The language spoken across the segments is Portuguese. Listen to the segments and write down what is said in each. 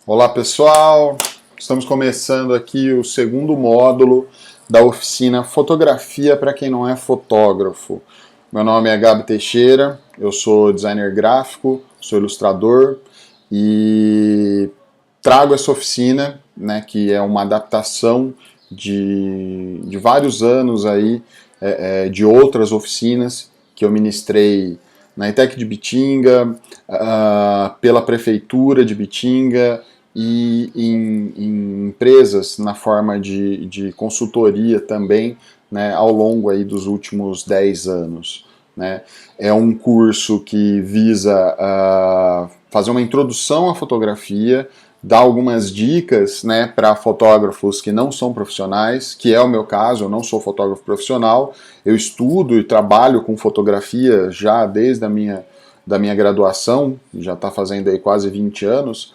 Olá pessoal, estamos começando aqui o segundo módulo da oficina Fotografia para quem não é fotógrafo. Meu nome é Gabi Teixeira, eu sou designer gráfico, sou ilustrador e trago essa oficina, né, que é uma adaptação de vários anos aí, de outras oficinas que eu ministrei na ETEC de Bitinga, pela Prefeitura de Bitinga e em empresas na forma de consultoria também, né, ao longo aí dos últimos 10 anos. Né? É um curso que visa fazer uma introdução à fotografia, dar algumas dicas, né, para fotógrafos que não são profissionais, que é o meu caso. Eu não sou fotógrafo profissional, eu estudo e trabalho com fotografia já desde da minha graduação, já está fazendo aí quase 20 anos,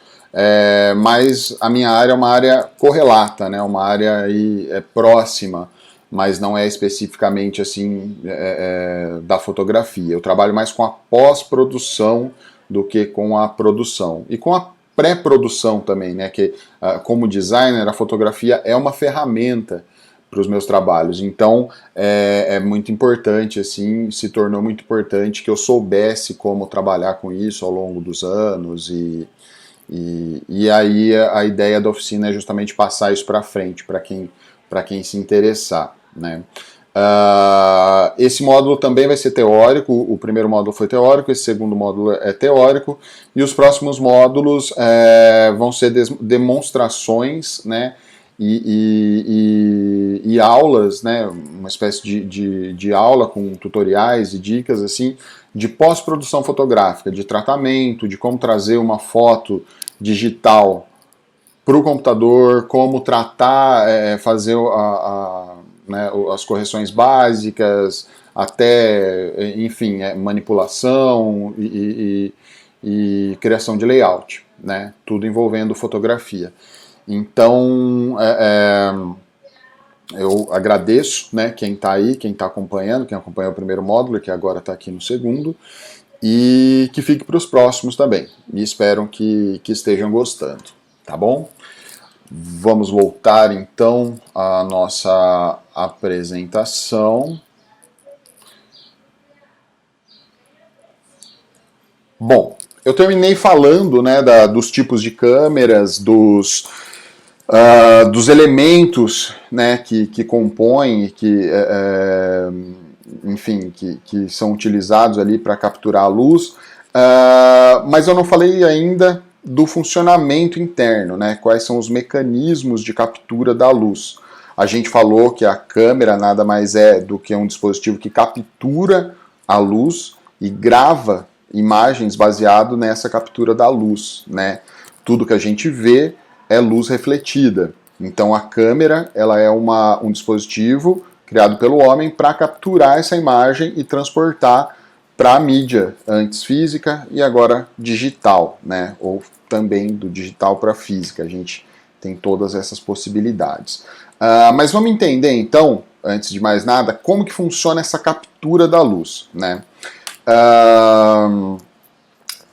mas a minha área é uma área correlata, né, uma área aí, próxima, mas não é especificamente assim da fotografia. Eu trabalho mais com a pós-produção do que com a produção. E com a pré-produção também, né? Que como designer, a fotografia é uma ferramenta para os meus trabalhos. Então é muito importante, assim, se tornou muito importante que eu soubesse como trabalhar com isso ao longo dos anos e aí a ideia da oficina é justamente passar isso para frente, para quem se interessar. Né? Esse módulo também vai ser teórico. O primeiro módulo foi teórico, esse segundo módulo é teórico, e os próximos módulos vão ser demonstrações, né, e aulas, né, uma espécie de aula com tutoriais e dicas assim, de pós-produção fotográfica, de tratamento, de como trazer uma foto digital para o computador, como tratar, fazer né, as correções básicas, até, enfim, manipulação e criação de layout, né, tudo envolvendo fotografia. Então, eu agradeço, né, quem está aí, quem está acompanhando, quem acompanhou o primeiro módulo, que agora está aqui no segundo, e que fique para os próximos também. E espero que estejam gostando, tá bom? Vamos voltar então à nossa apresentação. Bom, eu terminei falando, né, dos tipos de câmeras, dos elementos, né, que compõem, enfim, que são utilizados ali para capturar a luz, mas eu não falei ainda do funcionamento interno, né, quais são os mecanismos de captura da luz. A gente falou que a câmera nada mais é do que um dispositivo que captura a luz e grava imagens baseado nessa captura da luz, né? Tudo que a gente vê é luz refletida. Então a câmera, ela é um dispositivo criado pelo homem para capturar essa imagem e transportar para a mídia, antes física e agora digital, né? Ou também do digital para a física. A gente tem todas essas possibilidades. Mas vamos entender então, antes de mais nada, como que funciona essa captura da luz, né?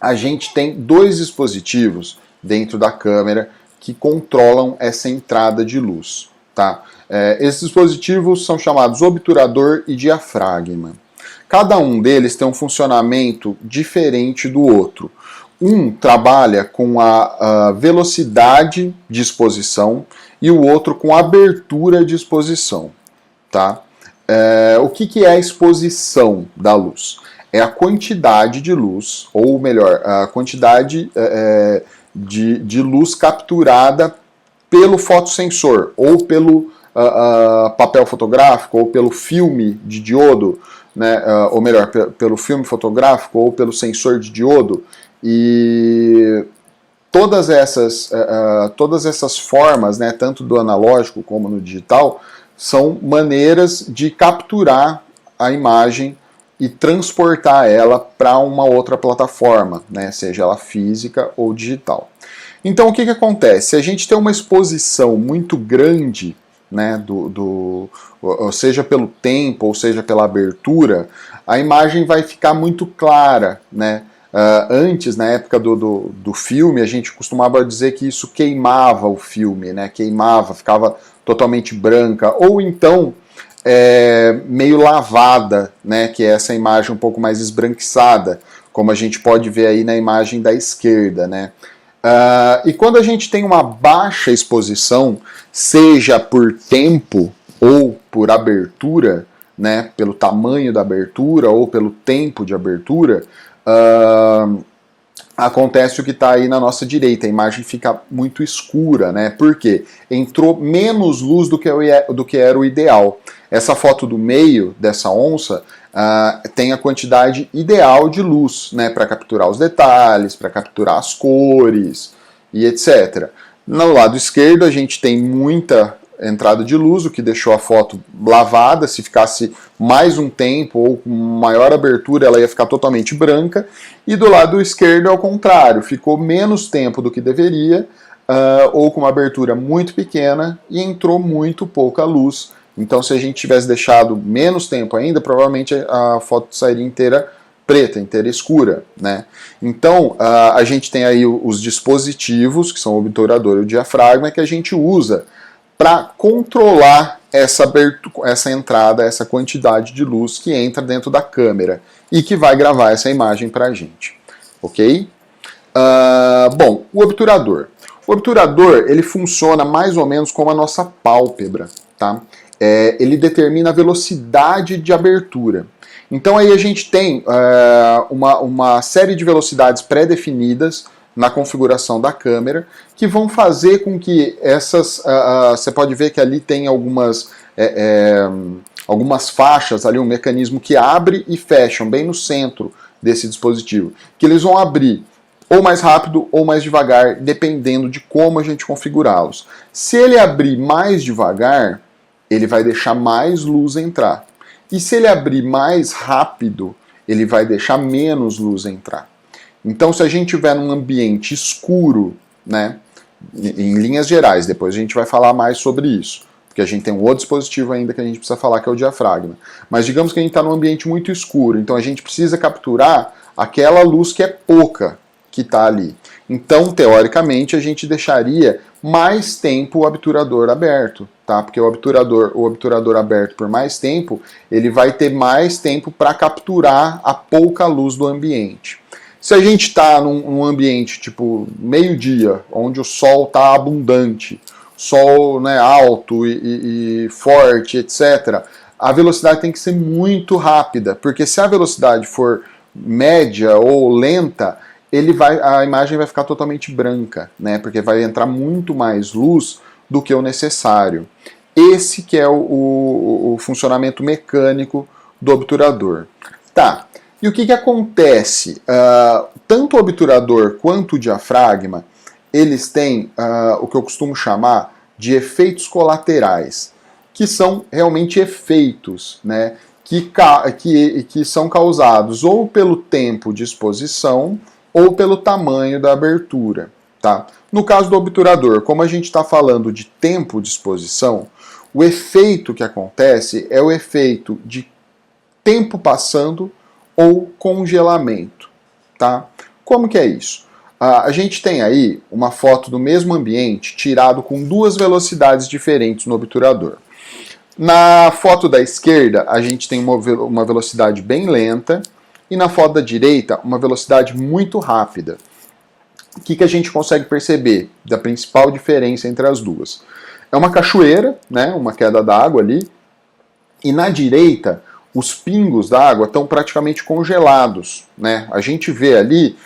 A gente tem dois dispositivos dentro da câmera que controlam essa entrada de luz. Tá? Esses dispositivos são chamados obturador e diafragma. Cada um deles tem um funcionamento diferente do outro. Um trabalha com a velocidade de exposição e o outro com a abertura de exposição. Tá? O que é a exposição da luz? É a quantidade de luz, ou melhor, a quantidade de luz capturada pelo fotossensor, ou pelo papel fotográfico, ou pelo filme de diodo, né, ou melhor, pelo filme fotográfico, ou pelo sensor de diodo. E todas essas formas, né, tanto do analógico como no digital, são maneiras de capturar a imagem e transportar ela para uma outra plataforma, né, seja ela física ou digital. Então o que acontece? Se a gente tem uma exposição muito grande, né, ou seja pelo tempo, ou seja pela abertura, a imagem vai ficar muito clara, né? Antes, na época do filme, a gente costumava dizer que isso queimava o filme, né? Queimava, ficava totalmente branca, ou então meio lavada, né? Que é essa imagem um pouco mais esbranquiçada, como a gente pode ver aí na imagem da esquerda, né? E quando a gente tem uma baixa exposição, seja por tempo ou por abertura, né, pelo tamanho da abertura ou pelo tempo de abertura, acontece o que está aí na nossa direita, a imagem fica muito escura, né? Por quê? Entrou menos luz do que era o ideal. Essa foto do meio dessa onça tem a quantidade ideal de luz, né, para capturar os detalhes, para capturar as cores e etc. No lado esquerdo a gente tem muita entrada de luz, o que deixou a foto lavada. Se ficasse mais um tempo ou com maior abertura, ela ia ficar totalmente branca. E do lado esquerdo é o contrário, ficou menos tempo do que deveria, ou com uma abertura muito pequena e entrou muito pouca luz. Então, se a gente tivesse deixado menos tempo ainda, provavelmente a foto sairia inteira preta, inteira escura, né? Então, a gente tem aí os dispositivos, que são o obturador e o diafragma, que a gente usa para controlar essa entrada, essa quantidade de luz que entra dentro da câmera e que vai gravar essa imagem para a gente, ok? Bom, o obturador. O obturador, ele funciona mais ou menos como a nossa pálpebra, tá? Ele determina a velocidade de abertura. Então aí a gente tem uma série de velocidades pré-definidas na configuração da câmera, que vão fazer com que essas... você pode ver que ali tem algumas faixas, ali um mecanismo que abre e fecha bem no centro desse dispositivo, que eles vão abrir ou mais rápido ou mais devagar, dependendo de como a gente configurá-los. Se ele abrir mais devagar, ele vai deixar mais luz entrar. E se ele abrir mais rápido, ele vai deixar menos luz entrar. Então, se a gente estiver num ambiente escuro, né, em linhas gerais, depois a gente vai falar mais sobre isso, porque a gente tem um outro dispositivo ainda que a gente precisa falar, que é o diafragma. Mas digamos que a gente está num ambiente muito escuro, então a gente precisa capturar aquela luz que é pouca que está ali. Então, teoricamente, a gente deixaria mais tempo o obturador aberto, tá? Porque o obturador aberto por mais tempo, ele vai ter mais tempo para capturar a pouca luz do ambiente. Se a gente está num ambiente tipo meio-dia, onde o sol está abundante, sol, né, alto e forte, etc., a velocidade tem que ser muito rápida, porque se a velocidade for média ou lenta, a imagem vai ficar totalmente branca, né? Porque vai entrar muito mais luz do que o necessário. Esse que é o funcionamento mecânico do obturador. Tá, e o que acontece? Tanto o obturador quanto o diafragma, eles têm o que eu costumo chamar de efeitos colaterais, que são realmente efeitos, né? Que são causados ou pelo tempo de exposição ou pelo tamanho da abertura, tá? No caso do obturador, como a gente está falando de tempo de exposição, o efeito que acontece é o efeito de tempo passando ou congelamento, tá? Como que é isso? A gente tem aí uma foto do mesmo ambiente tirado com duas velocidades diferentes no obturador. Na foto da esquerda, a gente tem uma velocidade bem lenta, e na foto da direita, uma velocidade muito rápida. O que a gente consegue perceber da principal diferença entre as duas? É uma cachoeira, né, uma queda d'água ali, e na direita, os pingos d'água estão praticamente congelados, né? A gente vê ali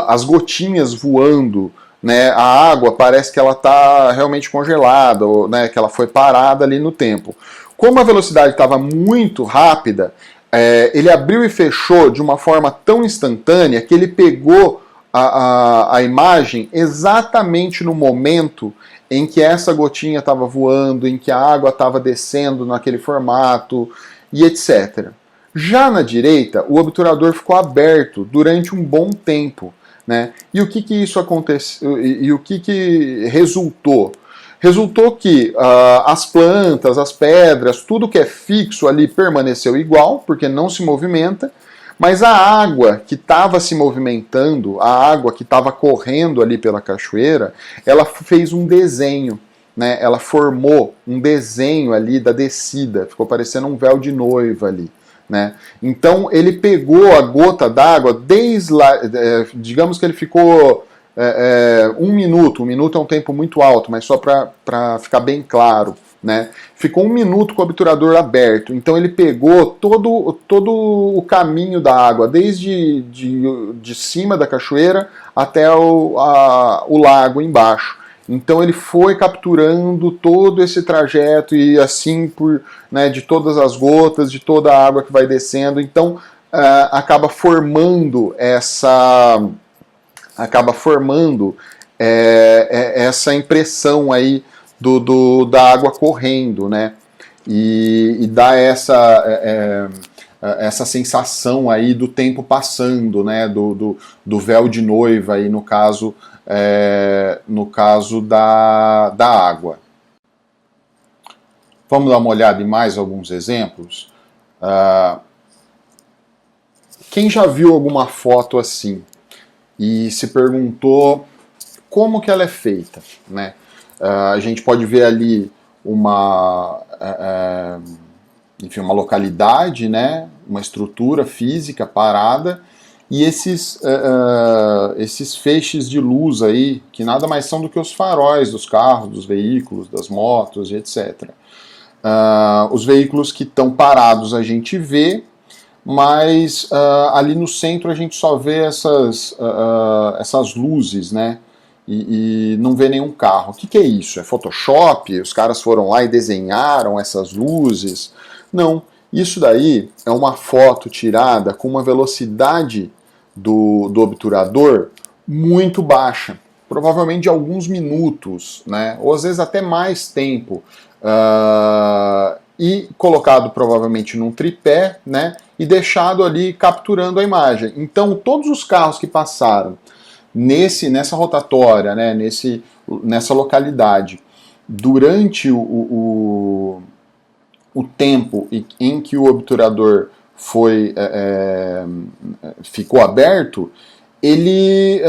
as gotinhas voando, né? A água parece que ela está realmente congelada, ou, né, que ela foi parada ali no tempo. Como a velocidade estava muito rápida, ele abriu e fechou de uma forma tão instantânea que ele pegou a imagem exatamente no momento em que essa gotinha estava voando, em que a água estava descendo naquele formato e etc. Já na direita, o obturador ficou aberto durante um bom tempo, né? E o que isso aconteceu? E o que resultou? Resultou que as plantas, as pedras, tudo que é fixo ali permaneceu igual, porque não se movimenta, Mas a água que estava se movimentando, a água que estava correndo ali pela cachoeira, ela fez um desenho, né? Ela formou um desenho ali da descida, ficou parecendo um véu de noiva ali. Né? Então ele pegou a gota d'água desde lá, digamos que ele ficou 1 minuto é um tempo muito alto, mas só para ficar bem claro, né? Ficou 1 minuto com o obturador aberto, então ele pegou todo o caminho da água, desde de cima da cachoeira até o lago embaixo. Então ele foi capturando todo esse trajeto e assim né, de todas as gotas, de toda a água que vai descendo. Então acaba formando essa essa impressão aí da água correndo, né? E dá essa sensação aí do tempo passando, né? Do véu de noiva aí no caso da água. Vamos dar uma olhada em mais alguns exemplos? Quem já viu alguma foto assim e se perguntou como que ela é feita, né? A gente pode ver ali uma localidade, né? Uma estrutura física parada, e esses feixes de luz aí, que nada mais são do que os faróis dos carros, dos veículos, das motos, etc. Os veículos que estão parados a gente vê, mas ali no centro a gente só vê essas luzes, né? E não vê nenhum carro. O que é isso? É Photoshop? Os caras foram lá e desenharam essas luzes? Não. Isso daí é uma foto tirada com uma velocidade do obturador muito baixa, provavelmente de alguns minutos, né? Ou às vezes até mais tempo, e colocado provavelmente num tripé, né? E deixado ali capturando a imagem. Então todos os carros que passaram nessa rotatória, né? Nessa localidade, durante o tempo em que o obturador ficou aberto, ele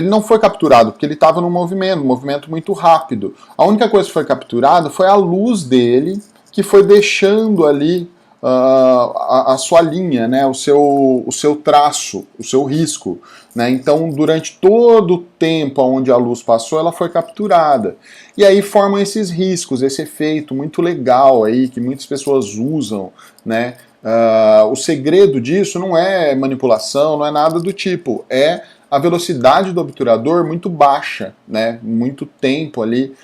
não foi capturado, porque ele estava num movimento, um movimento muito rápido. A única coisa que foi capturada foi a luz dele, que foi deixando ali a sua linha, né, o seu traço, o seu risco. Né? Então, durante todo o tempo onde a luz passou, ela foi capturada. E aí formam esses riscos, esse efeito muito legal aí, que muitas pessoas usam, né? O segredo disso não é manipulação, não é nada do tipo, é a velocidade do obturador muito baixa, né? Muito tempo ali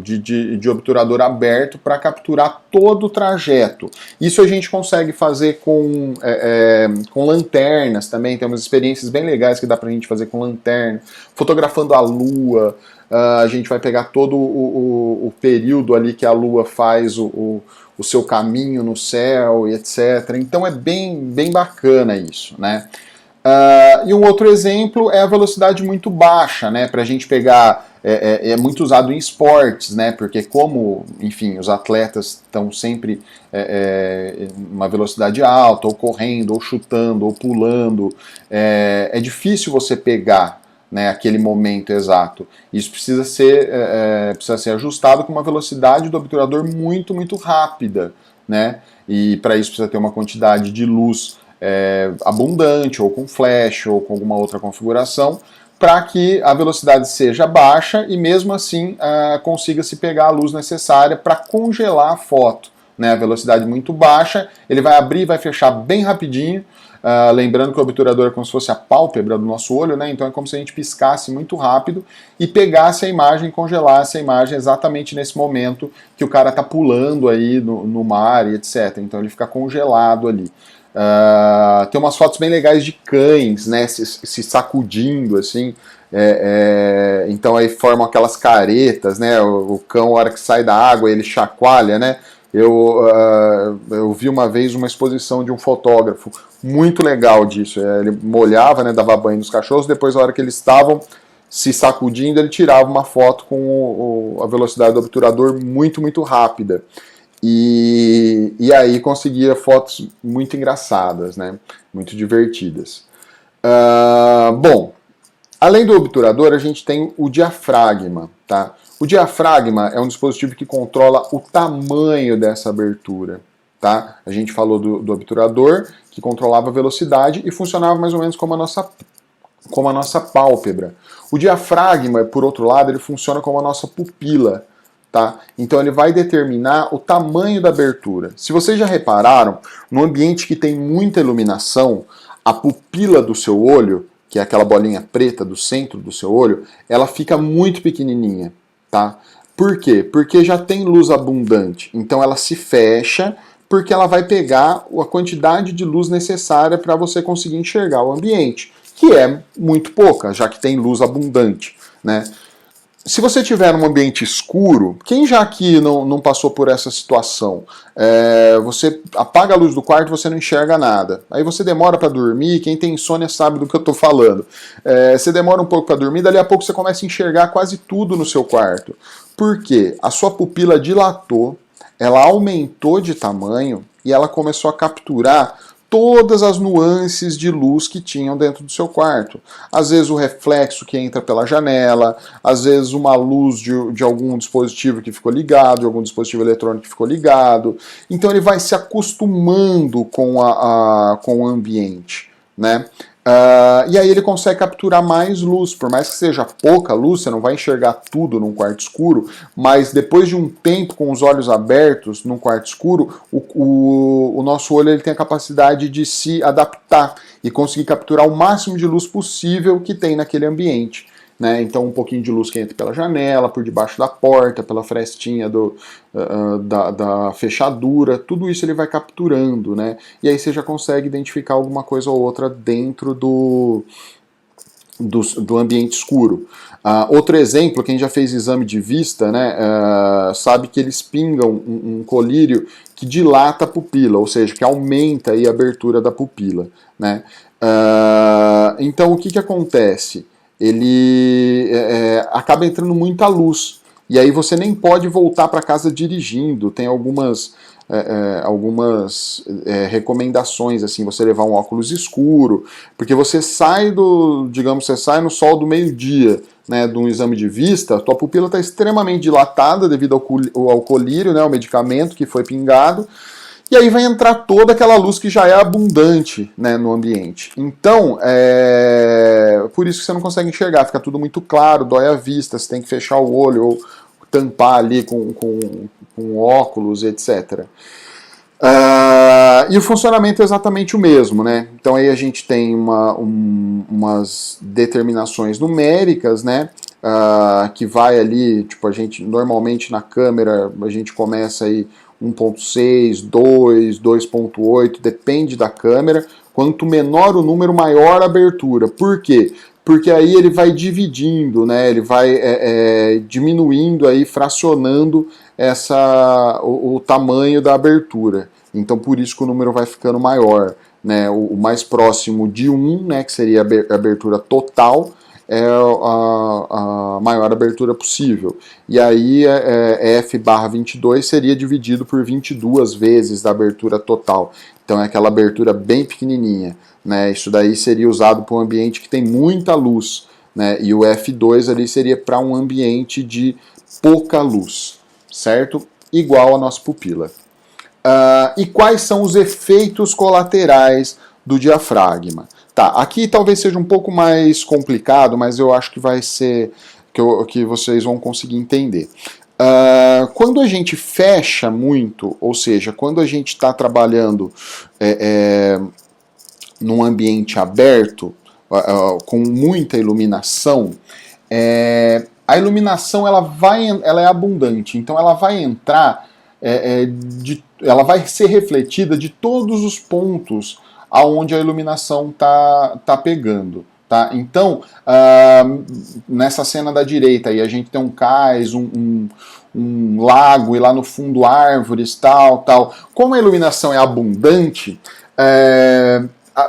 de obturador aberto para capturar todo o trajeto. Isso a gente consegue fazer com lanternas também, tem umas experiências bem legais que dá para a gente fazer com lanterna, fotografando a lua. A gente vai pegar todo o período ali que a lua faz o seu caminho no céu e etc. Então é bem bacana isso, né? E um outro exemplo é a velocidade muito baixa, né? Para a gente pegar, é muito usado em esportes, né? Porque como, enfim, os atletas estão sempre uma velocidade alta, ou correndo, ou chutando, ou pulando, é difícil você pegar, né, aquele momento exato. Isso precisa ser ajustado com uma velocidade do obturador muito, muito rápida, né? E para isso precisa ter uma quantidade de luz abundante, ou com flash, ou com alguma outra configuração, para que a velocidade seja baixa e mesmo assim consiga se pegar a luz necessária para congelar a foto. Né? A velocidade muito baixa, ele vai abrir e vai fechar bem rapidinho. Lembrando que o obturador é como se fosse a pálpebra do nosso olho, né? Então é como se a gente piscasse muito rápido e pegasse a imagem, congelasse a imagem exatamente nesse momento que o cara está pulando aí no mar e etc. Então ele fica congelado ali. Tem umas fotos bem legais de cães, né? Se sacudindo assim. Então aí formam aquelas caretas, né? O cão, a hora que sai da água, ele chacoalha, né? Eu vi uma vez uma exposição de um fotógrafo muito legal disso. Ele molhava, né, dava banho nos cachorros, depois, na hora que eles estavam se sacudindo, ele tirava uma foto com a velocidade do obturador muito, muito rápida. E aí conseguia fotos muito engraçadas, né? Muito divertidas. Bom, além do obturador, a gente tem o diafragma, tá? O diafragma é um dispositivo que controla o tamanho dessa abertura, tá? A gente falou do obturador, que controlava a velocidade e funcionava mais ou menos como a nossa pálpebra. O diafragma, por outro lado, ele funciona como a nossa pupila, tá? Então ele vai determinar o tamanho da abertura. Se vocês já repararam, no ambiente que tem muita iluminação, a pupila do seu olho, que é aquela bolinha preta do centro do seu olho, ela fica muito pequenininha, tá? Por quê? Porque já tem luz abundante, então ela se fecha porque ela vai pegar a quantidade de luz necessária para você conseguir enxergar o ambiente, que é muito pouca, já que tem luz abundante, né? Se você tiver um ambiente escuro, quem já aqui não passou por essa situação? Você apaga a luz do quarto e você não enxerga nada. Aí você demora para dormir, quem tem insônia sabe do que eu estou falando. Você demora um pouco para dormir, dali a pouco você começa a enxergar quase tudo no seu quarto. Por quê? A sua pupila dilatou, ela aumentou de tamanho e ela começou a capturar todas as nuances de luz que tinham dentro do seu quarto. Às vezes o reflexo que entra pela janela, às vezes uma luz de algum dispositivo que ficou ligado, de algum dispositivo eletrônico que ficou ligado. Então ele vai se acostumando com o ambiente, né? E aí ele consegue capturar mais luz, por mais que seja pouca luz, você não vai enxergar tudo num quarto escuro, mas depois de um tempo com os olhos abertos num quarto escuro, o nosso olho ele tem a capacidade de se adaptar e conseguir capturar o máximo de luz possível que tem naquele ambiente. Né? Então um pouquinho de luz que entra pela janela, por debaixo da porta, pela frestinha da fechadura, tudo isso ele vai capturando, né? E aí você já consegue identificar alguma coisa ou outra dentro do ambiente escuro. Outro exemplo, quem já fez exame de vista, né, sabe que eles pingam um colírio que dilata a pupila, ou seja, que aumenta aí a abertura da pupila. Né? Então o que acontece? Ele acaba entrando muita luz. E aí você nem pode voltar para casa dirigindo. Tem algumas recomendações, assim, você levar um óculos escuro, porque você sai você sai no sol do meio-dia, né, de um exame de vista, a tua pupila está extremamente dilatada devido ao colírio, né, o medicamento que foi pingado, e aí vai entrar toda aquela luz que já é abundante, né, no ambiente. Então, por isso que você não consegue enxergar, fica tudo muito claro, dói a vista, você tem que fechar o olho ou tampar ali com óculos, etc. E o funcionamento é exatamente o mesmo, né? Então aí a gente tem umas determinações numéricas, né? Que vai ali, tipo, a gente normalmente na câmera a gente começa aí 1.6, 2, 2.8, depende da câmera. Quanto menor o número, maior a abertura. Por quê? Porque aí ele vai dividindo, né? Ele vai diminuindo, aí, fracionando o tamanho da abertura. Então por isso que o número vai ficando maior. Né? O mais próximo de 1, né, que seria a abertura total, é a maior abertura possível. E aí f/22 seria dividido por 22 vezes da abertura total. Então é aquela abertura bem pequenininha. Né? Isso daí seria usado para um ambiente que tem muita luz. Né? E o f2 ali seria para um ambiente de pouca luz. Certo? Igual a nossa pupila. E quais são os efeitos colaterais do diafragma? Tá, aqui talvez seja um pouco mais complicado, mas eu acho que vai ser que vocês vão conseguir entender. Quando a gente fecha muito, ou seja, quando a gente está trabalhando num ambiente aberto, com muita iluminação, a iluminação ela é abundante, então ela vai entrar, ela vai ser refletida de todos os pontos aonde a iluminação tá pegando. Tá? Então, nessa cena da direita aí, a gente tem um cais, um lago e lá no fundo árvores, tal. Como a iluminação é abundante,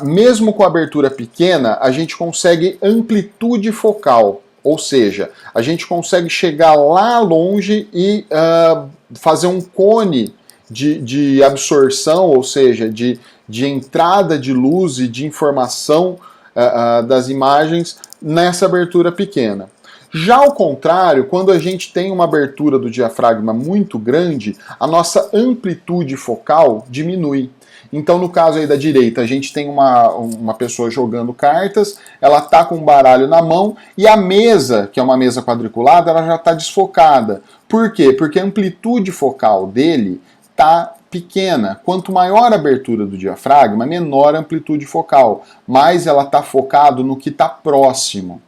mesmo com a abertura pequena, a gente consegue amplitude focal. Ou seja, a gente consegue chegar lá longe e fazer um cone de absorção, ou seja, de entrada de luz e de informação das imagens nessa abertura pequena. Já ao contrário, quando a gente tem uma abertura do diafragma muito grande, a nossa amplitude focal diminui. Então, no caso aí da direita, a gente tem uma pessoa jogando cartas, ela está com um baralho na mão e a mesa, que é uma mesa quadriculada, ela já está desfocada. Por quê? Porque a amplitude focal dele está pequena. Quanto maior a abertura do diafragma, menor a amplitude focal, mais ela está focado no que está próximo,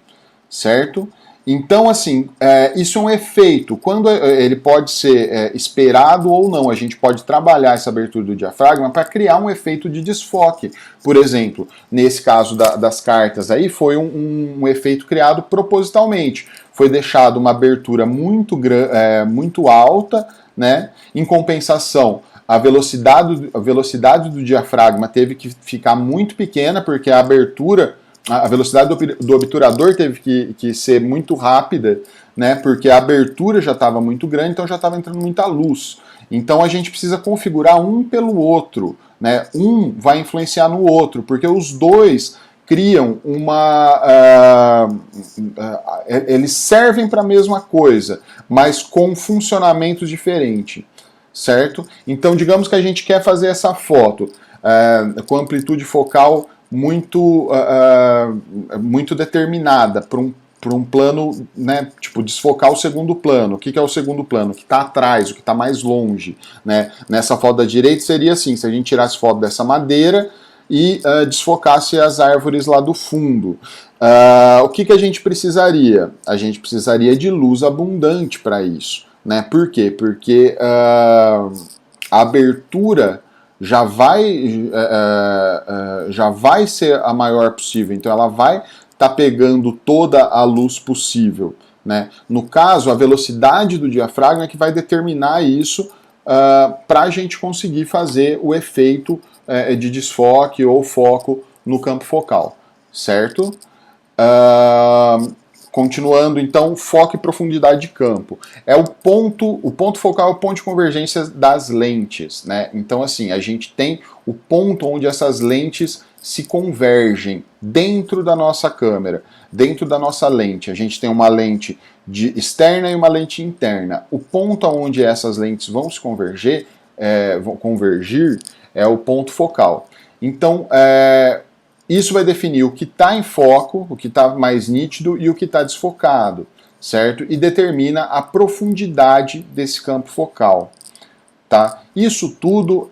certo? Então, assim, isso é um efeito. Quando ele pode ser esperado ou não, a gente pode trabalhar essa abertura do diafragma para criar um efeito de desfoque. Por exemplo, nesse caso das cartas aí, foi um efeito criado propositalmente. Foi deixado uma abertura muito alta, né? Em compensação, a velocidade do diafragma teve que ficar muito pequena, porque a velocidade do obturador teve que ser muito rápida, né, porque a abertura já estava muito grande, então já estava entrando muita luz. Então a gente precisa configurar um pelo outro, né? Um vai influenciar no outro, porque os dois criam eles servem para a mesma coisa, mas com funcionamentos diferentes, certo? Então digamos que a gente quer fazer essa foto com amplitude focal muito determinada para um plano, né, tipo, desfocar o segundo plano. O que é o segundo plano? O que está atrás, o que está mais longe, né? Nessa foto da direita seria assim, se a gente tirasse foto dessa madeira e desfocasse as árvores lá do fundo. O que a gente precisaria? A gente precisaria de luz abundante para isso, né? Por quê? Porque a abertura já vai ser a maior possível, então ela vai estar pegando toda a luz possível, né? No caso, a velocidade do diafragma é que vai determinar isso para a gente conseguir fazer o efeito de desfoque ou foco no campo focal, certo? Continuando, então, foco e profundidade de campo. O ponto focal é o ponto de convergência das lentes, né? Então, assim, a gente tem o ponto onde essas lentes se convergem dentro da nossa câmera, dentro da nossa lente. A gente tem uma lente externa e uma lente interna. O ponto onde essas lentes vão se convergir é o ponto focal. Então, isso vai definir o que está em foco, o que está mais nítido e o que está desfocado, certo? E determina a profundidade desse campo focal, tá? Isso tudo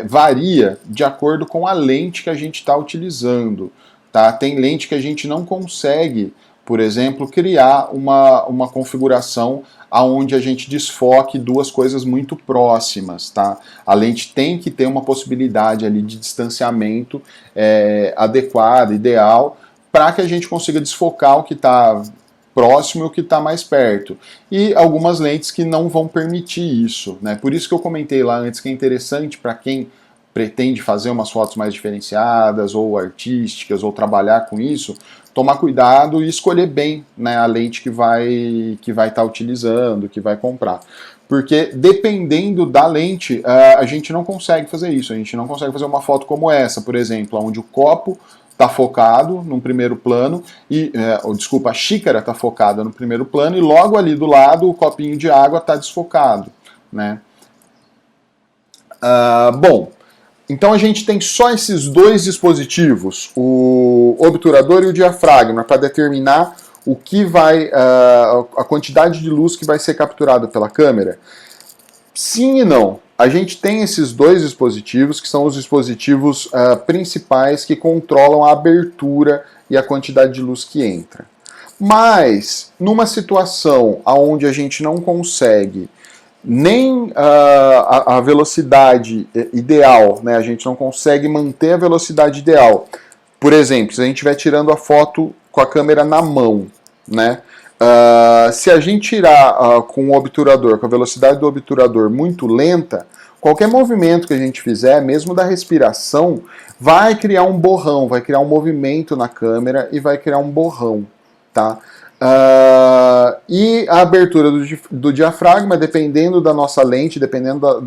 varia de acordo com a lente que a gente está utilizando, tá? Tem lente que a gente não consegue, por exemplo, criar uma configuração aonde a gente desfoque duas coisas muito próximas, tá? A lente tem que ter uma possibilidade ali de distanciamento adequada, ideal, para que a gente consiga desfocar o que está próximo e o que está mais perto. E algumas lentes que não vão permitir isso, né? Por isso que eu comentei lá antes que é interessante para quem pretende fazer umas fotos mais diferenciadas ou artísticas ou trabalhar com isso, tomar cuidado e escolher bem, né, a lente que vai estar utilizando, que vai comprar. Porque dependendo da lente, a gente não consegue fazer isso. A gente não consegue fazer uma foto como essa, por exemplo, onde o copo está focado num primeiro plano, a xícara está focada no primeiro plano e logo ali do lado o copinho de água está desfocado, né? Bom, então a gente tem só esses dois dispositivos, o obturador e o diafragma, para determinar o que a quantidade de luz que vai ser capturada pela câmera. Sim e não. A gente tem esses dois dispositivos, que são os dispositivos principais que controlam a abertura e a quantidade de luz que entra. Mas, numa situação onde a gente não consegue nem a velocidade ideal, né? A gente não consegue manter a velocidade ideal. Por exemplo, se a gente estiver tirando a foto com a câmera na mão, né? Se a gente tirar com o obturador, com a velocidade do obturador muito lenta, qualquer movimento que a gente fizer, mesmo da respiração, vai criar um borrão, vai criar um movimento na câmera e vai criar um borrão, tá? E a abertura do diafragma, dependendo da nossa lente, dependendo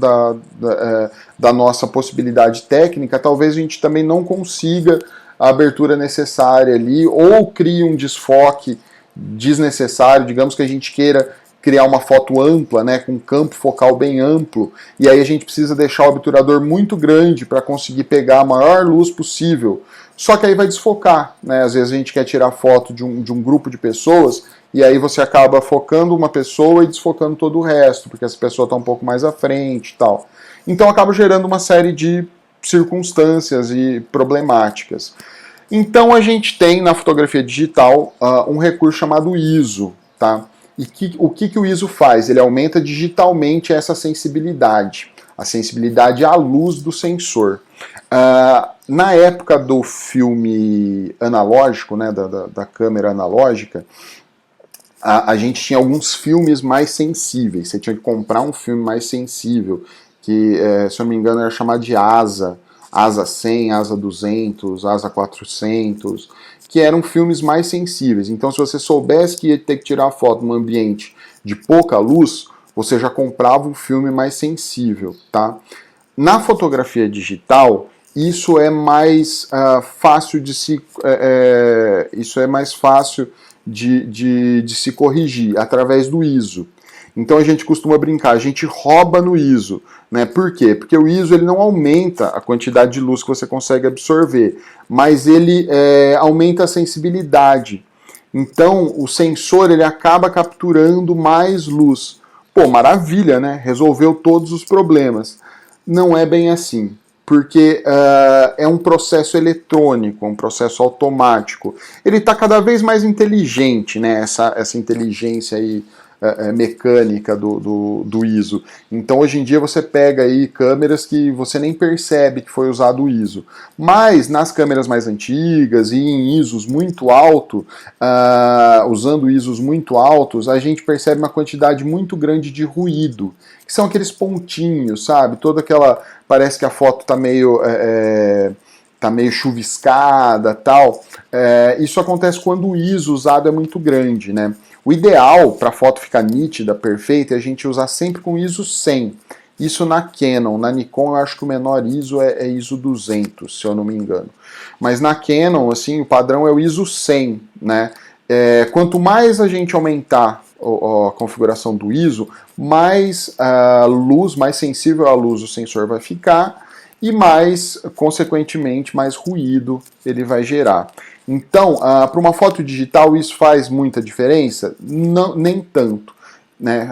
da nossa possibilidade técnica, talvez a gente também não consiga a abertura necessária ali, ou crie um desfoque desnecessário, digamos que a gente queira criar uma foto ampla, né, com um campo focal bem amplo, e aí a gente precisa deixar o obturador muito grande para conseguir pegar a maior luz possível. Só que aí vai desfocar, né? Às vezes a gente quer tirar foto de um grupo de pessoas, e aí você acaba focando uma pessoa e desfocando todo o resto, porque essa pessoa está um pouco mais à frente e tal. Então acaba gerando uma série de circunstâncias e problemáticas. Então a gente tem na fotografia digital um recurso chamado ISO, tá? E o que o ISO faz? Ele aumenta digitalmente essa sensibilidade, a sensibilidade à luz do sensor. Na época do filme analógico, né, da câmera analógica, a gente tinha alguns filmes mais sensíveis. Você tinha que comprar um filme mais sensível, que, se eu não me engano, era chamado de ASA 100, ASA 200, ASA 400, que eram filmes mais sensíveis. Então, se você soubesse que ia ter que tirar foto num ambiente de pouca luz, você já comprava um filme mais sensível, tá? Na fotografia digital, isso é mais fácil de se de se corrigir através do ISO. Então a gente costuma brincar, a gente rouba no ISO, né? Por quê? Porque o ISO ele não aumenta a quantidade de luz que você consegue absorver, mas ele aumenta a sensibilidade. Então o sensor ele acaba capturando mais luz. Pô, maravilha, né? Resolveu todos os problemas. Não é bem assim, porque é um processo eletrônico, um processo automático. Ele está cada vez mais inteligente, né? Essa inteligência aí mecânica do ISO. Então hoje em dia você pega aí câmeras que você nem percebe que foi usado o ISO. Mas nas câmeras mais antigas e em ISOs muito alto, usando ISOs muito altos, a gente percebe uma quantidade muito grande de ruído, que são aqueles pontinhos, sabe? Toda aquela... Parece que a foto está meio chuviscada, tal. Isso acontece quando o ISO usado é muito grande, né? O ideal para a foto ficar nítida, perfeita, é a gente usar sempre com ISO 100. Isso na Canon. Na Nikon eu acho que o menor ISO é ISO 200, se eu não me engano. Mas na Canon, assim, o padrão é o ISO 100, né? Quanto mais a gente aumentar a configuração do ISO, mais luz, mais sensível à luz o sensor vai ficar e mais, consequentemente, mais ruído ele vai gerar. Então, para uma foto digital isso faz muita diferença? Não, nem tanto. Né?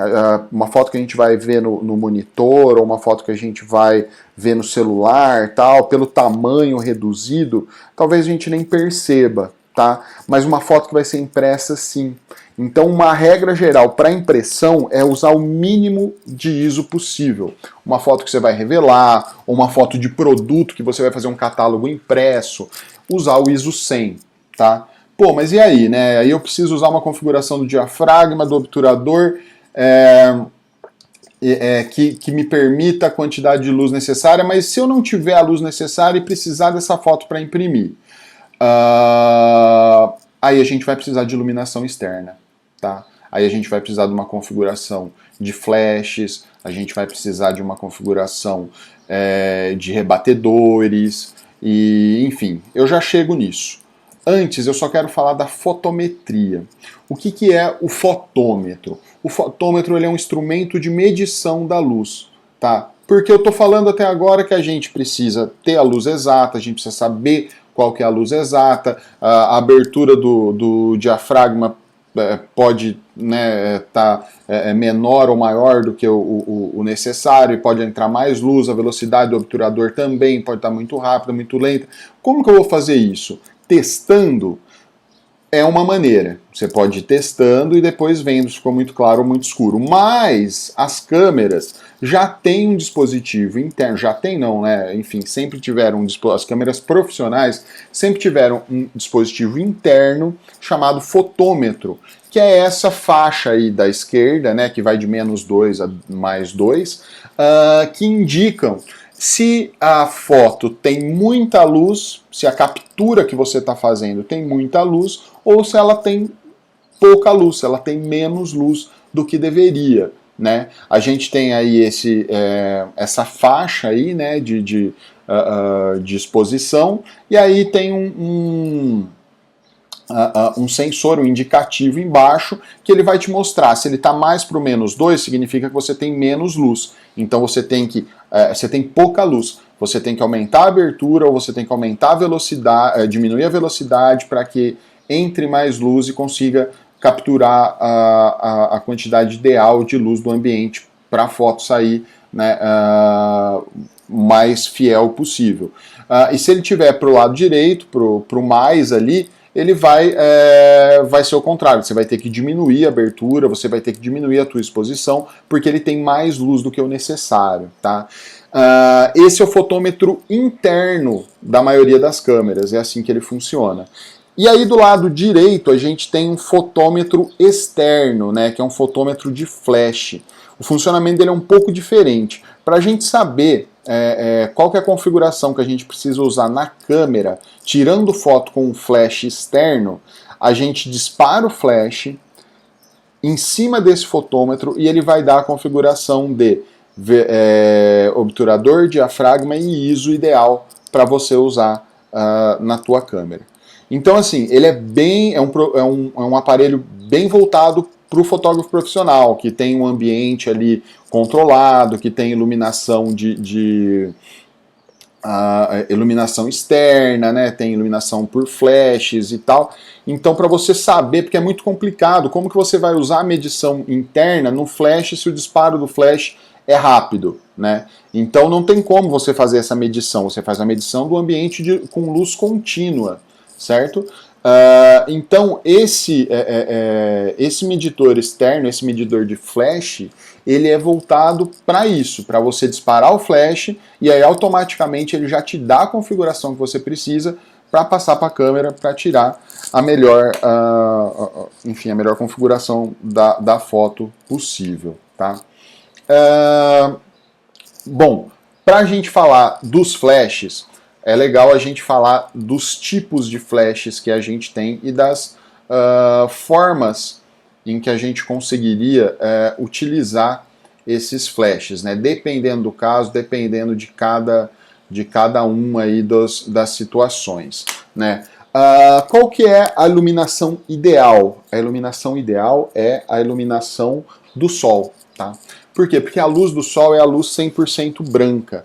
Uma foto que a gente vai ver no monitor, ou uma foto que a gente vai ver no celular, tal, pelo tamanho reduzido, talvez a gente nem perceba, tá? Mas uma foto que vai ser impressa, sim. Então, uma regra geral para impressão é usar o mínimo de ISO possível. Uma foto que você vai revelar, ou uma foto de produto que você vai fazer um catálogo impresso, usar o ISO 100, tá? Pô, mas e aí, né? Aí eu preciso usar uma configuração do diafragma, do obturador, que me permita a quantidade de luz necessária, mas se eu não tiver a luz necessária e precisar dessa foto para imprimir, aí a gente vai precisar de iluminação externa, tá? Aí a gente vai precisar de uma configuração de flashes, a gente vai precisar de uma configuração de rebatedores, e enfim, eu já chego nisso. Antes, eu só quero falar da fotometria. O que é o fotômetro? O fotômetro ele é um instrumento de medição da luz, tá? Porque eu estou falando até agora que a gente precisa ter a luz exata, a gente precisa saber qual que é a luz exata, a abertura do diafragma pode tá menor ou maior do que o necessário, e pode entrar mais luz, a velocidade do obturador também pode estar muito rápida, muito lenta. Como que eu vou fazer isso? Testando é uma maneira. Você pode ir testando e depois vendo se ficou muito claro ou muito escuro. Mas as câmeras já têm um dispositivo interno, já tem não, né? Enfim, sempre tiveram, as câmeras profissionais sempre tiveram um dispositivo interno chamado fotômetro, que é essa faixa aí da esquerda, né, que vai de -2 a +2, que indicam se a foto tem muita luz, se a captura que você está fazendo tem muita luz, ou se ela tem pouca luz, ela tem menos luz do que deveria, né? A gente tem aí essa faixa aí, né, de exposição, e aí tem um sensor, um indicativo embaixo, que ele vai te mostrar se ele está mais para o -2, significa que você tem menos luz. Então você tem pouca luz. Você tem que aumentar a abertura ou você tem que aumentar a velocidade, diminuir a velocidade para que entre mais luz e consiga capturar a quantidade ideal de luz do ambiente para a foto sair, né, mais fiel possível. E se ele tiver para o lado direito, para o mais ali, ele vai ser o contrário, você vai ter que diminuir a abertura, você vai ter que diminuir a tua exposição, porque ele tem mais luz do que o necessário, tá? Esse é o fotômetro interno da maioria das câmeras, é assim que ele funciona. E aí do lado direito a gente tem um fotômetro externo, né, que é um fotômetro de flash. O funcionamento dele é um pouco diferente. Para a gente saber qual que é a configuração que a gente precisa usar na câmera, tirando foto com um flash externo, a gente dispara o flash em cima desse fotômetro e ele vai dar a configuração de obturador, diafragma e ISO ideal para você usar na tua câmera. Então assim, ele é um aparelho bem voltado para o fotógrafo profissional, que tem um ambiente ali controlado, que tem iluminação iluminação externa, né? Tem iluminação por flashes e tal. Então, para você saber, porque é muito complicado, como que você vai usar a medição interna no flash se o disparo do flash é rápido, né? Então não tem como você fazer essa medição. Você faz a medição do ambiente com luz contínua, certo? Então esse medidor externo, esse medidor de flash, ele é voltado para isso, para você disparar o flash e aí automaticamente ele já te dá a configuração que você precisa para passar para a câmera para tirar a melhor, enfim, a melhor configuração da foto possível, tá? Bom, para a gente falar dos flashes, é legal a gente falar dos tipos de flashes que a gente tem e das formas em que a gente conseguiria utilizar esses flashes, né? Dependendo do caso, dependendo de cada uma aí das situações, né? Qual que é a iluminação ideal? A iluminação ideal é a iluminação do sol, tá? Por quê? Porque a luz do sol é a luz 100% branca.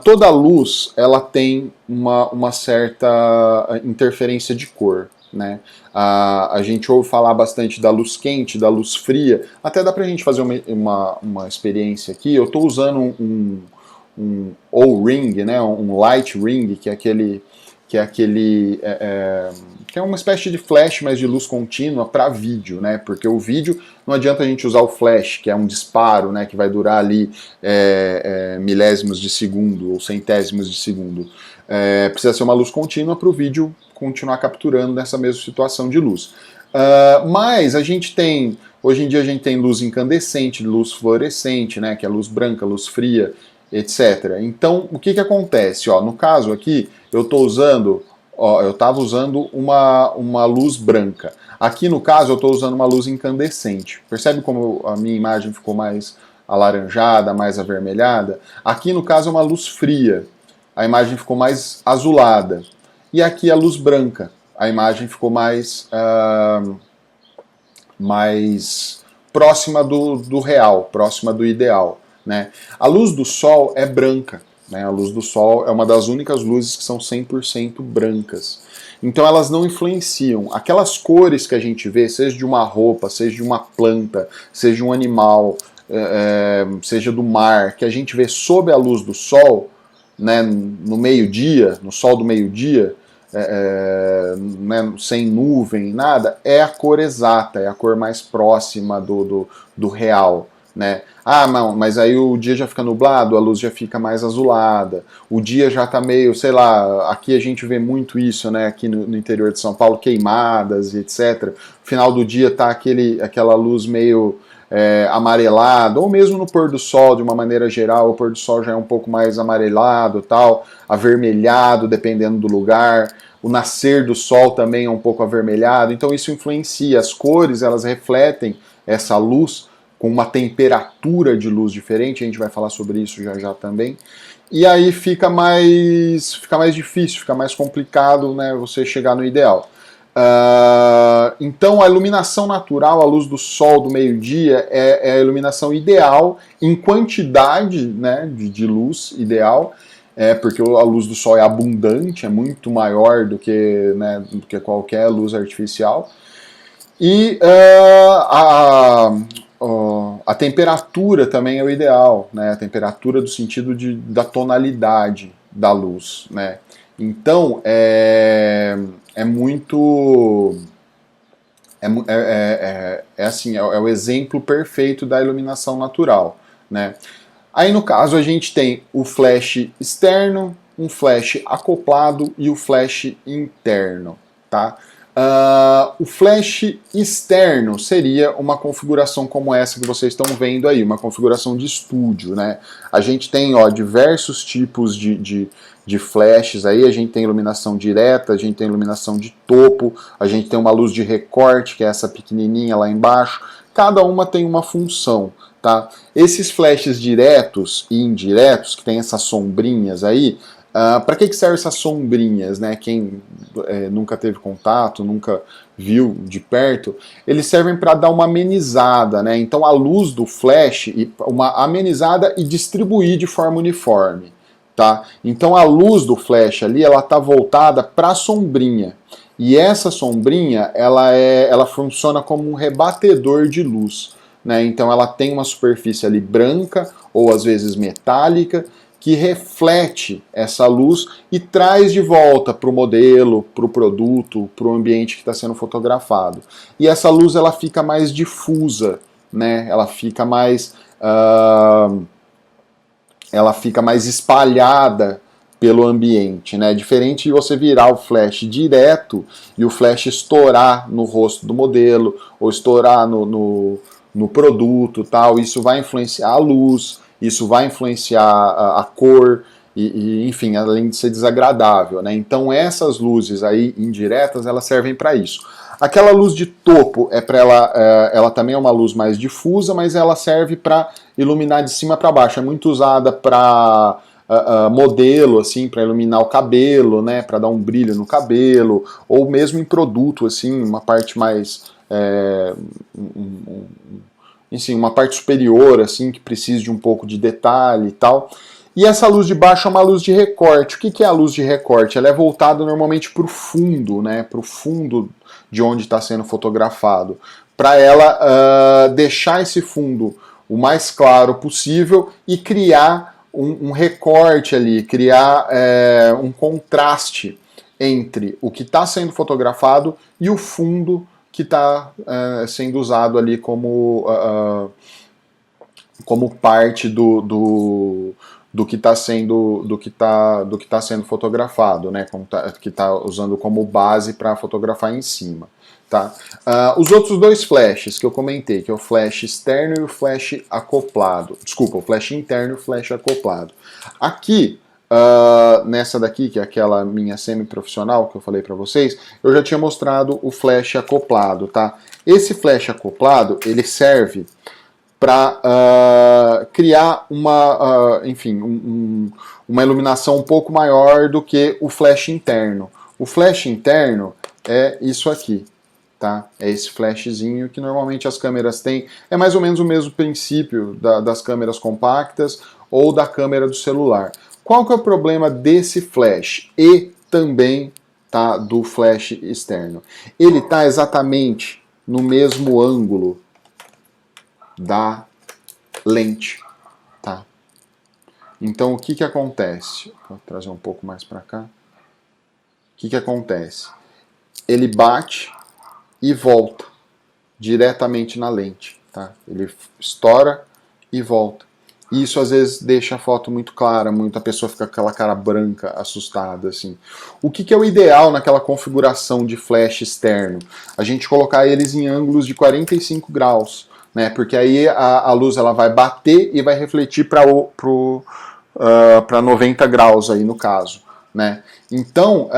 Toda luz ela tem uma certa interferência de cor, né? A gente ouve falar bastante da luz quente, da luz fria. Até dá pra gente fazer uma experiência aqui. Eu estou usando um O-ring, né? Um light ring, que é uma espécie de flash, mas de luz contínua para vídeo, né? Porque o vídeo não adianta a gente usar o flash, que é um disparo, né? Que vai durar ali milésimos de segundo ou centésimos de segundo. Precisa ser uma luz contínua para o vídeo continuar capturando nessa mesma situação de luz. Mas a gente tem, hoje em dia a gente tem luz incandescente, luz fluorescente, né? Que é luz branca, luz fria, etc. Então, o que acontece? No caso aqui, eu estava usando uma luz branca. Aqui no caso, eu estou usando uma luz incandescente. Percebe como a minha imagem ficou mais alaranjada, mais avermelhada? Aqui no caso é uma luz fria. A imagem ficou mais azulada. E aqui a luz branca. A imagem ficou mais próxima do real, próxima do ideal, né? A luz do sol é branca, né? A luz do sol é uma das únicas luzes que são 100% brancas. Então elas não influenciam. Aquelas cores que a gente vê, seja de uma roupa, seja de uma planta, seja de um animal, seja do mar, que a gente vê sob a luz do sol, né, no meio-dia, no sol do meio-dia, né, sem nuvem, nada, é a cor exata, é a cor mais próxima do real, né? Não, mas aí o dia já fica nublado, a luz já fica mais azulada, o dia já tá meio, sei lá, aqui a gente vê muito isso, né, aqui no interior de São Paulo, queimadas e etc. No final do dia tá aquela luz meio amarelado, ou mesmo no pôr do sol, de uma maneira geral, o pôr do sol já é um pouco mais amarelado, tal, avermelhado, dependendo do lugar. o nascer do sol também é um pouco avermelhado, então isso influencia. As cores, elas refletem essa luz com uma temperatura de luz diferente, a gente vai falar sobre isso já já também. E aí fica mais difícil, fica mais complicado, né, você chegar no ideal. Então a iluminação natural, a luz do sol do meio-dia, é a iluminação ideal em quantidade, né, de luz ideal, porque a luz do sol é abundante, é muito maior do que, né, do que qualquer luz artificial. E a temperatura também é o ideal, né? A temperatura do sentido da tonalidade da luz, né? Então muito assim, é o exemplo perfeito da iluminação natural, né? Aí no caso a gente tem o flash externo, um flash acoplado e o flash interno, tá? O flash externo seria uma configuração como essa que vocês estão vendo aí, uma configuração de estúdio, né? A gente tem, ó, diversos tipos de flashes aí, a gente tem iluminação direta, a gente tem iluminação de topo, a gente tem uma luz de recorte, que é essa pequenininha lá embaixo, cada uma tem uma função, tá? Esses flashes diretos e indiretos, que tem essas sombrinhas aí, para que servem essas sombrinhas, né? Quem nunca teve contato, nunca viu de perto, eles servem para dar uma amenizada, né? Então a luz do flash, uma amenizada e distribuir de forma uniforme, tá? Então a luz do flash ali, ela está voltada para a sombrinha. E essa sombrinha, ela funciona como um rebatedor de luz, né? Então ela tem uma superfície ali branca ou às vezes metálica, que reflete essa luz e traz de volta para o modelo, para o produto, para o ambiente que está sendo fotografado. E essa luz ela fica mais difusa, né? Ela fica mais espalhada pelo ambiente, né? Diferente de você virar o flash direto e o flash estourar no rosto do modelo ou estourar no produto, tal. Isso vai influenciar a luz. Isso vai influenciar a cor e, enfim, além de ser desagradável, né? Então essas luzes aí indiretas, elas servem para isso. Aquela luz de topo ela também é uma luz mais difusa, mas ela serve para iluminar de cima para baixo. É muito usada para modelo, assim, para iluminar o cabelo, né? Para dar um brilho no cabelo, ou mesmo em produto, assim, uma parte mais enfim, uma parte superior, assim, que precisa de um pouco de detalhe e tal. E essa luz de baixo é uma luz de recorte. O que é a luz de recorte? Ela é voltada normalmente para o fundo, né? Para o fundo de onde está sendo fotografado. Para ela deixar esse fundo o mais claro possível e criar um recorte ali, criar um contraste entre o que está sendo fotografado e o fundo que está sendo usado ali como parte do que está sendo sendo fotografado, né? Que está usando como base para fotografar em cima, tá? Os outros dois flashes que eu comentei, que é o flash externo e o flash acoplado. Desculpa, o flash interno e o flash acoplado. Aqui nessa daqui, que é aquela minha semi-profissional que eu falei para vocês, eu já tinha mostrado o flash acoplado, tá? Esse flash acoplado, ele serve para criar uma iluminação um pouco maior do que o flash interno. O flash interno é isso aqui, tá? É esse flashzinho que normalmente as câmeras têm. É mais ou menos o mesmo princípio das câmeras compactas ou da câmera do celular. Qual que é o problema desse flash e também do flash externo? Ele está exatamente no mesmo ângulo da lente, tá? Então o que acontece? Vou trazer um pouco mais para cá. O que acontece? Ele bate e volta diretamente na lente, tá? Ele estoura e volta. E isso às vezes deixa a foto muito clara, muita pessoa fica com aquela cara branca, assustada, assim. O que é o ideal naquela configuração de flash externo? A gente colocar eles em ângulos de 45 graus, né? Porque aí a luz ela vai bater e vai refletir para 90 graus aí no caso, né? Então,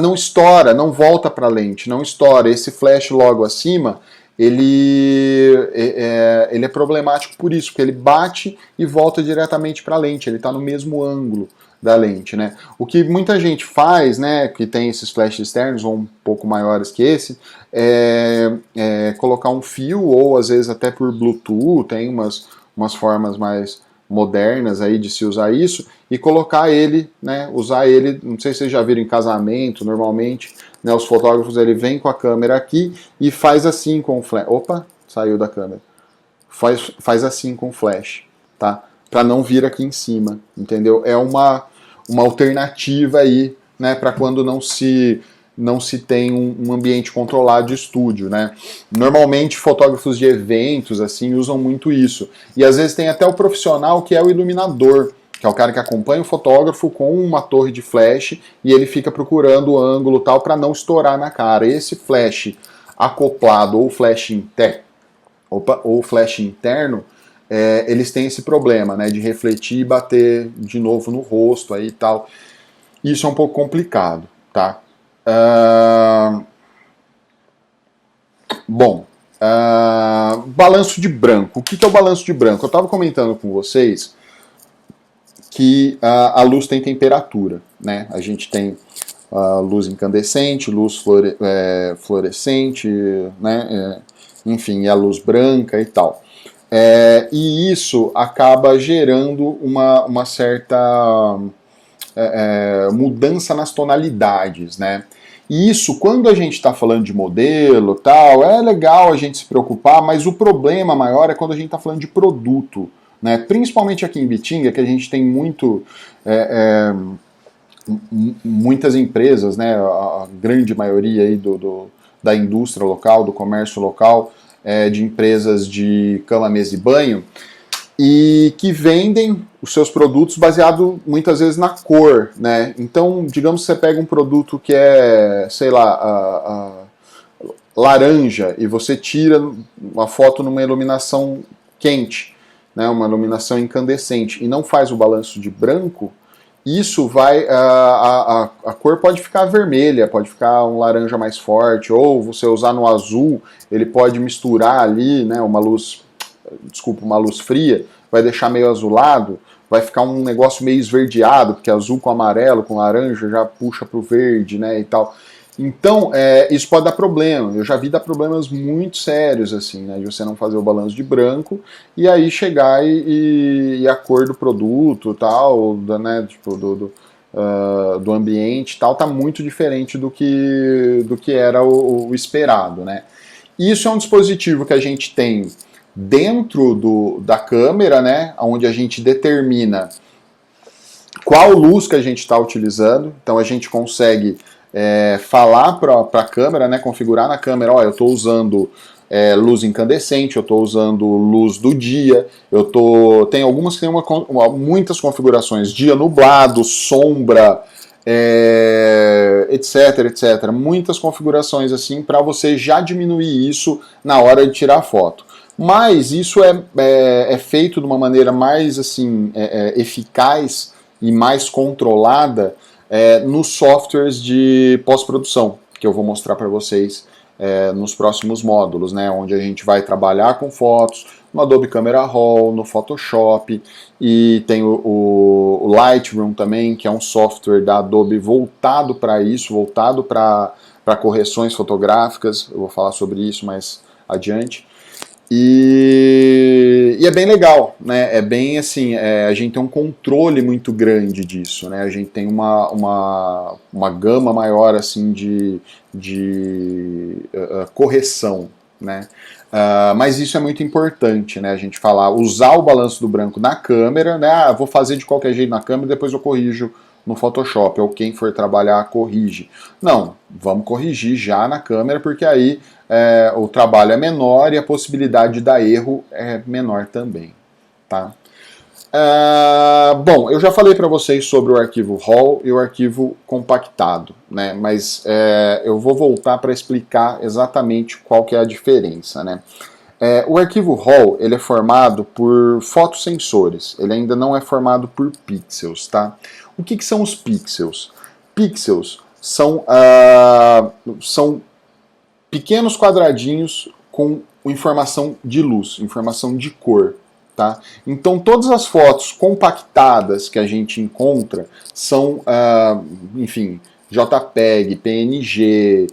não estoura, não volta para a lente, não estoura. Esse flash logo acima, ele é problemático por isso, porque ele bate e volta diretamente para a lente, ele está no mesmo ângulo da lente, né? O que muita gente faz, né, que tem esses flashes externos ou um pouco maiores que esse, é colocar um fio ou às vezes até por Bluetooth, tem umas formas mais modernas aí de se usar isso, e colocar ele, né, usar ele, não sei se vocês já viram em casamento, normalmente, né, os fotógrafos, ele vem com a câmera aqui e faz assim com o flash, opa, saiu da câmera, faz assim com o flash, tá? Para não vir aqui em cima, entendeu? É uma alternativa aí, né, para quando não se tem um ambiente controlado de estúdio, né? Normalmente fotógrafos de eventos assim usam muito isso. E às vezes tem até o profissional que é o iluminador, que é o cara que acompanha o fotógrafo com uma torre de flash e ele fica procurando o ângulo tal para não estourar na cara. Esse flash acoplado ou flash interno, eles têm esse problema, né, de refletir e bater de novo no rosto aí e tal. Isso é um pouco complicado, tá? Balanço de branco. O que é o balanço de branco? Eu estava comentando com vocês que a luz tem temperatura, né? A gente tem luz incandescente, luz fluorescente, né? Enfim, a luz branca e tal. E isso acaba gerando uma certa mudança nas tonalidades, né? E isso, quando a gente está falando de modelo tal, é legal a gente se preocupar, mas o problema maior é quando a gente está falando de produto, né? Principalmente aqui em Bitinga, que a gente tem muitas empresas, né? A grande maioria aí da indústria local, do comércio local, de empresas de cama, mesa e banho, e que vendem os seus produtos baseado muitas vezes na cor, né? Então, digamos que você pega um produto que é, sei lá, laranja, e você tira uma foto numa iluminação quente, né? Uma iluminação incandescente, e não faz o balanço de branco, isso vai, a cor pode ficar vermelha, pode ficar um laranja mais forte, ou você usar no azul, ele pode misturar ali, né, uma luz fria, vai deixar meio azulado, vai ficar um negócio meio esverdeado, porque azul com amarelo, com laranja já puxa para o verde, né, e tal. Então, isso pode dar problema. Eu já vi dar problemas muito sérios, assim, né, de você não fazer o balanço de branco, e aí chegar e a cor do produto, tal, né, tipo, do ambiente, tal, tá muito diferente do que era o esperado, né. Isso é um dispositivo que a gente tem dentro da câmera, né, onde a gente determina qual luz que a gente está utilizando. Então a gente consegue falar para a câmera, né, configurar na câmera, ó, eu estou usando luz incandescente, eu estou usando luz do dia, tem algumas que tem muitas configurações, dia nublado, sombra, etc, muitas configurações assim para você já diminuir isso na hora de tirar a foto. Mas isso é feito de uma maneira mais assim eficaz e mais controlada nos softwares de pós-produção, que eu vou mostrar para vocês nos próximos módulos, né, onde a gente vai trabalhar com fotos, no Adobe Camera Raw, no Photoshop, e tem o Lightroom também, que é um software da Adobe voltado para isso, voltado para correções fotográficas. Eu vou falar sobre isso mais adiante. E é bem legal, né? É bem assim, a gente tem um controle muito grande disso, né? A gente tem uma gama maior assim de correção, né? Mas isso é muito importante, né? A gente usar o balanço do branco na câmera, né? Vou fazer de qualquer jeito na câmera e depois eu corrijo no Photoshop, ou quem for trabalhar corrige. Não, vamos corrigir já na câmera, porque aí o trabalho é menor e a possibilidade de dar erro é menor também, tá? Bom, eu já falei para vocês sobre o arquivo RAW e o arquivo compactado, né? Mas eu vou voltar para explicar exatamente qual que é a diferença, né? O arquivo RAW ele é formado por fotossensores, ele ainda não é formado por pixels, tá? O que são os pixels? Pixels são pequenos quadradinhos com informação de luz, informação de cor. Tá? Então todas as fotos compactadas que a gente encontra são, enfim, JPEG, PNG,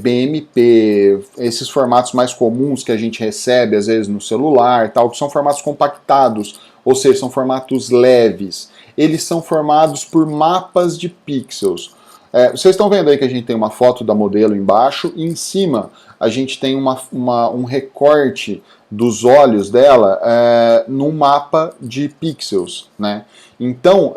BMP, esses formatos mais comuns que a gente recebe às vezes no celular, tal, que são formatos compactados, ou seja, são formatos leves. Eles são formados por mapas de pixels. Vocês estão vendo aí que a gente tem uma foto da modelo embaixo e em cima a gente tem um recorte dos olhos dela num mapa de pixels, né? Então,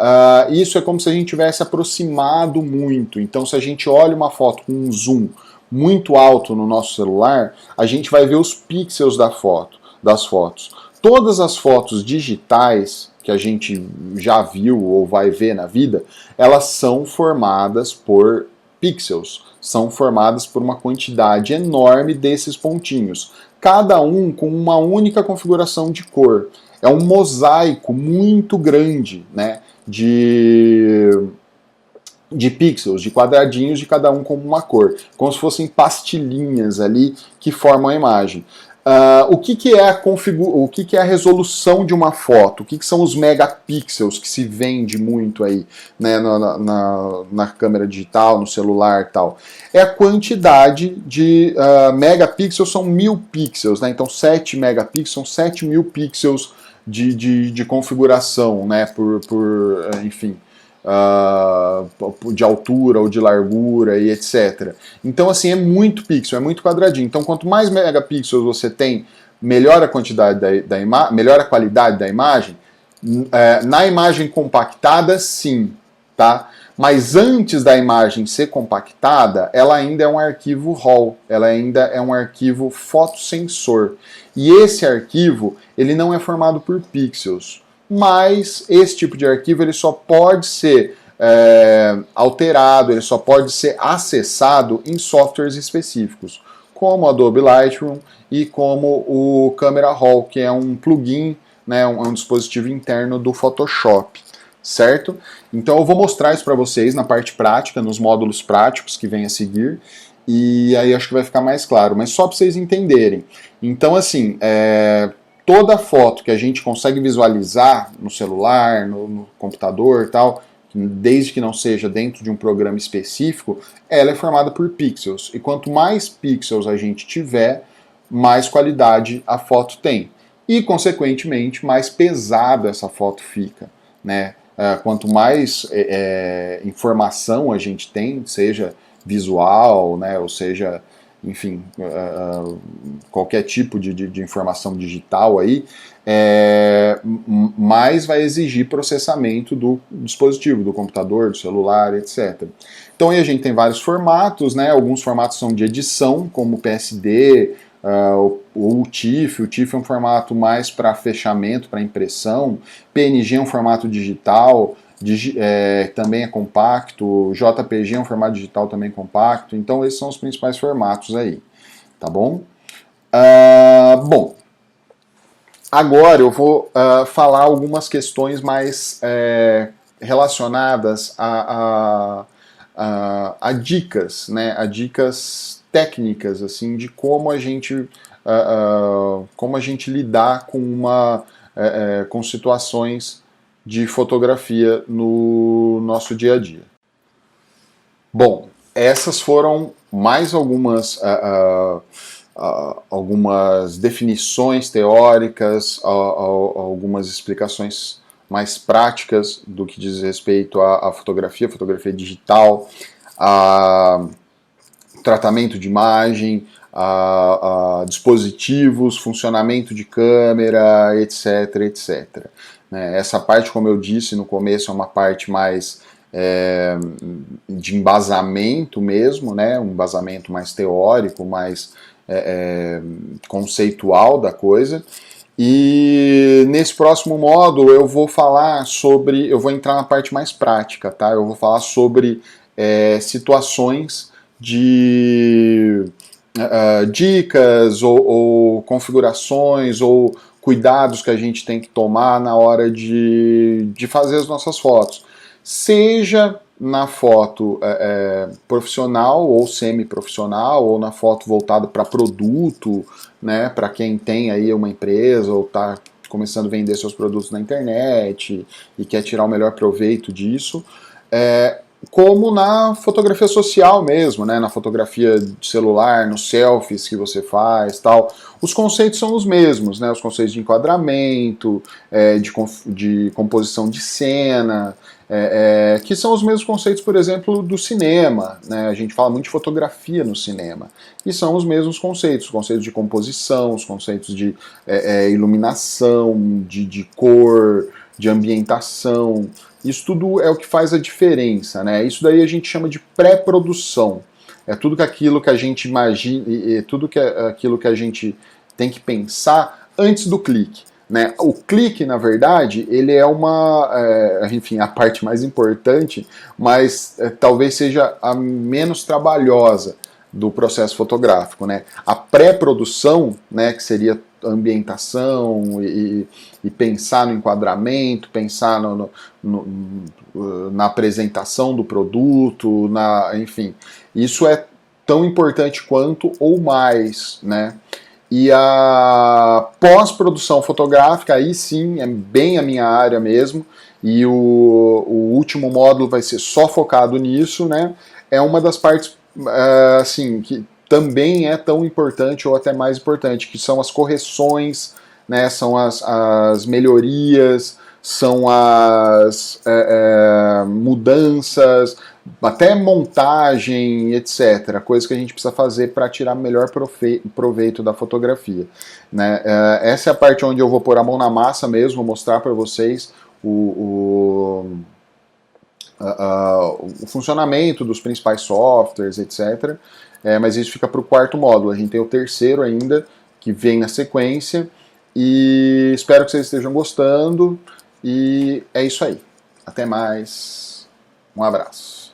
isso é como se a gente tivesse aproximado muito. Então, se a gente olha uma foto com um zoom muito alto no nosso celular, a gente vai ver os pixels das fotos. Todas as fotos digitais que a gente já viu ou vai ver na vida, elas são formadas por pixels, são formadas por uma quantidade enorme desses pontinhos, cada um com uma única configuração de cor. É um mosaico muito grande, né, de pixels, de quadradinhos de cada um com uma cor, como se fossem pastilhinhas ali que formam a imagem. O que é a resolução de uma foto? O que são os megapixels que se vende muito aí, né, na câmera digital, no celular e tal? É a quantidade de megapixels, são 1000 pixels, né? Então 7 megapixels são 7.000 pixels de configuração, né? Enfim, de altura ou de largura e etc. Então, assim, é muito pixel, é muito quadradinho. Então, quanto mais megapixels você tem, melhor a quantidade melhor a qualidade da imagem. Na imagem compactada, sim, tá? Mas antes da imagem ser compactada, ela ainda é um arquivo RAW, ela ainda é um arquivo fotossensor. E esse arquivo, ele não é formado por pixels. Mas esse tipo de arquivo ele só pode ser alterado, ele só pode ser acessado em softwares específicos, como o Adobe Lightroom e como o Camera Raw, que é um plugin, né, um dispositivo interno do Photoshop, certo? Então eu vou mostrar isso para vocês na parte prática, nos módulos práticos que vem a seguir, e aí acho que vai ficar mais claro, mas só para vocês entenderem. Então assim, toda foto que a gente consegue visualizar no celular, no computador e tal, desde que não seja dentro de um programa específico, ela é formada por pixels. E quanto mais pixels a gente tiver, mais qualidade a foto tem. E, consequentemente, mais pesada essa foto fica, né? Quanto mais informação a gente tem, seja visual, né, ou seja, enfim, qualquer tipo de informação digital aí, mais vai exigir processamento do dispositivo, do computador, do celular, etc. Então aí a gente tem vários formatos, né? Alguns formatos são de edição, como o PSD, ou o TIFF. O TIFF é um formato mais para fechamento, para impressão. PNG é um formato digital, também é compacto. JPG é um formato digital também compacto. Então esses são os principais formatos aí, tá bom? Bom, agora eu vou falar algumas questões mais relacionadas a dicas, né? A dicas técnicas, assim, de como a gente lidar com situações de fotografia no nosso dia a dia. Bom, essas foram mais algumas definições teóricas, algumas explicações mais práticas do que diz respeito à fotografia digital, a tratamento de imagem, a dispositivos, funcionamento de câmera, etc, etc. Essa parte, como eu disse no começo, é uma parte mais de embasamento mesmo, né? Um embasamento mais teórico, mais conceitual da coisa. E nesse próximo módulo eu vou entrar na parte mais prática, tá? Eu vou falar sobre situações de dicas ou configurações ou cuidados que a gente tem que tomar na hora de fazer as nossas fotos. Seja na foto profissional ou semi-profissional, ou na foto voltada para produto, né, para quem tem aí uma empresa ou está começando a vender seus produtos na internet e quer tirar o melhor proveito disso. Como na fotografia social mesmo, né? Na fotografia de celular, nos selfies que você faz, tal. Os conceitos são os mesmos, né? Os conceitos de enquadramento, de composição de cena, que são os mesmos conceitos, por exemplo, do cinema, né? A gente fala muito de fotografia no cinema, e são os mesmos conceitos, os conceitos de composição, os conceitos de iluminação, de cor, de ambientação. Isso tudo é o que faz a diferença, né? Isso daí a gente chama de pré-produção. É tudo que aquilo que a gente imagina, tudo que aquilo que a gente tem que pensar antes do clique, né? O clique, na verdade, ele é enfim, a parte mais importante, mas talvez seja a menos trabalhosa do processo fotográfico, né? A pré-produção, né, que seria ambientação e pensar no enquadramento, pensar na apresentação do produto, enfim, isso é tão importante quanto ou mais, né? E a pós-produção fotográfica, aí sim, é bem a minha área mesmo, e o último módulo vai ser só focado nisso, né? É uma das partes, assim, que também é tão importante ou até mais importante, que são as correções, né? São as melhorias, são as mudanças, até montagem, etc. Coisas que a gente precisa fazer para tirar melhor proveito da fotografia, né? Essa é a parte onde eu vou pôr a mão na massa mesmo, mostrar para vocês o funcionamento dos principais softwares, etc. Mas isso fica para o quarto módulo. A gente tem o terceiro ainda, que vem na sequência, e espero que vocês estejam gostando, e é isso aí. Até mais. Um abraço.